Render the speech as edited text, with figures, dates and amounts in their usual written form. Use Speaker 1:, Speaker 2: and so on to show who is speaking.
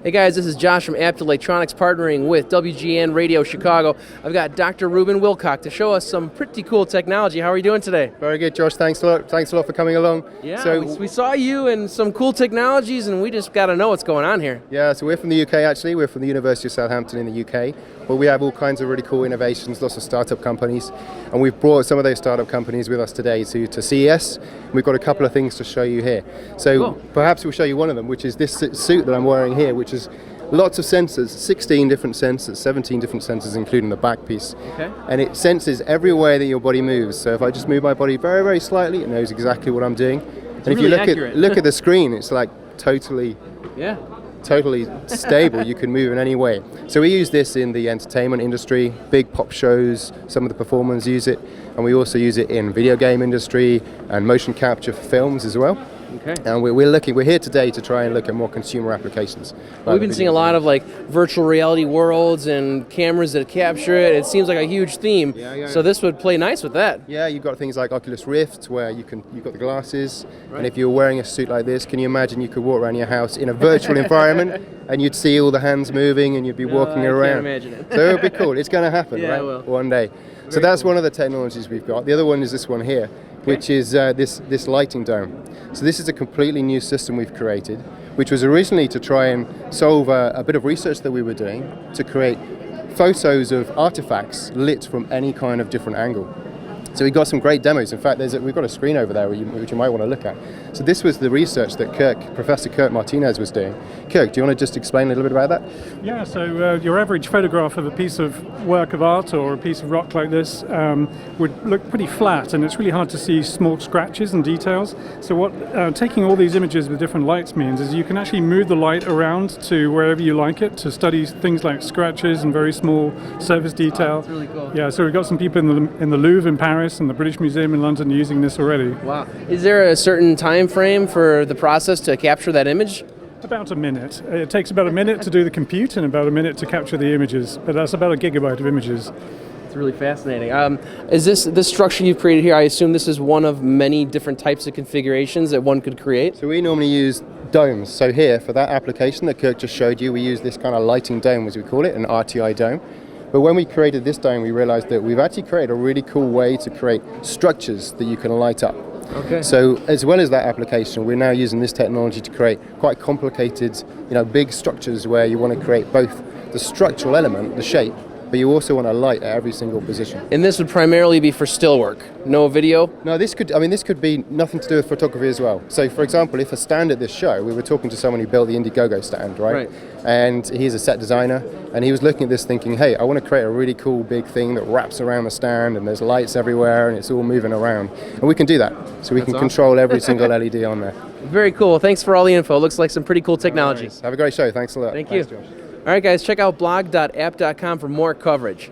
Speaker 1: Hey guys, this is Josh from Apt Electronics partnering with WGN Radio Chicago. I've got Dr. Ruben Wilcock to show us some pretty cool technology. How are you doing today?
Speaker 2: Very good, Josh. Thanks a lot. Thanks a lot for coming along.
Speaker 1: Yeah, so we saw you and some cool technologies, and we just got to know what's going on here.
Speaker 2: Yeah, so we're from the UK actually. We're from the University of Southampton in the UK. But we have all kinds of really cool innovations, lots of startup companies. And we've brought some of those startup companies with us today to CES. We've got a couple of things to show you here. So cool. Perhaps we'll show you one of them, which is this suit that I'm wearing here, which is lots of sensors, 16 different sensors, 17 different sensors, including the back piece.
Speaker 1: Okay.
Speaker 2: And it senses every way that your body moves. So if I just move my body very, very slightly, it knows exactly what I'm doing.
Speaker 1: It's
Speaker 2: and if
Speaker 1: really
Speaker 2: you look at the screen, it's like totally stable. You can move in any way. So we use this in the entertainment industry, big pop shows, some of the performers use it, and we also use it in video game industry and motion capture for films as well.
Speaker 1: Okay.
Speaker 2: And we're here today to try and look at more consumer applications.
Speaker 1: We've been seeing a lot of like virtual reality worlds and cameras that capture it. It seems like a huge theme. So this would play nice with that.
Speaker 2: Yeah, you've got things like Oculus Rift where you've got the glasses, and if you're wearing a suit like this, can you imagine you could walk around your house in a virtual environment and you'd see all the hands moving and you'd be walking around.
Speaker 1: I can't imagine it.
Speaker 2: So it would be cool. It's going to happen, right?
Speaker 1: It will.
Speaker 2: One day. So that's one of the technologies we've got. The other one is this one here, which is this lighting dome. So this is a completely new system we've created, which was originally to try and solve a bit of research that we were doing to create photos of artifacts lit from any kind of different angle. So we got some great demos. In fact, we've got a screen over there which you might want to look at. So this was the research that Professor Kirk Martinez was doing. Kirk, do you want to just explain a little bit about that?
Speaker 3: Yeah, so your average photograph of a piece of work of art or a piece of rock like this would look pretty flat, and it's really hard to see small scratches and details. So what taking all these images with different lights means is you can actually move the light around to wherever you like it to study things like scratches and very small surface detail.
Speaker 1: That's really cool.
Speaker 3: Yeah, so we've got some people in the Louvre in Paris and the British Museum in London using this already.
Speaker 1: Wow. Is there a certain time frame for the process to capture that image?
Speaker 3: About a minute. It takes about a minute to do the compute and about a minute to capture the images, but that's about a gigabyte of images.
Speaker 1: It's really fascinating. Is this structure you've created here, I assume this is one of many different types of configurations that one could create?
Speaker 2: So we normally use domes. So here, for that application that Kirk just showed you, we use this kind of lighting dome, as we call it, an RTI dome. But when we created this dome, we realized that we've actually created a really cool way to create structures that you can light up.
Speaker 1: Okay.
Speaker 2: So as well as that application, we're now using this technology to create quite complicated, big structures where you want to create both the structural element, the shape, but you also want a light at every single position.
Speaker 1: And this would primarily be for still work, no video?
Speaker 2: No, this could be nothing to do with photography as well. So for example, if a stand at this show, we were talking to someone who built the Indiegogo stand, right? And he's a set designer, and he was looking at this thinking, hey, I want to create a really cool big thing that wraps around the stand and there's lights everywhere and it's all moving around. And we can do that. So we can control every single LED on there.
Speaker 1: Very cool. Thanks for all the info. Looks like some pretty cool technology.
Speaker 2: Have a great show. Thanks a lot.
Speaker 1: Thanks,
Speaker 2: you.
Speaker 1: Josh. All right, guys, check out blog.apt.com for more coverage.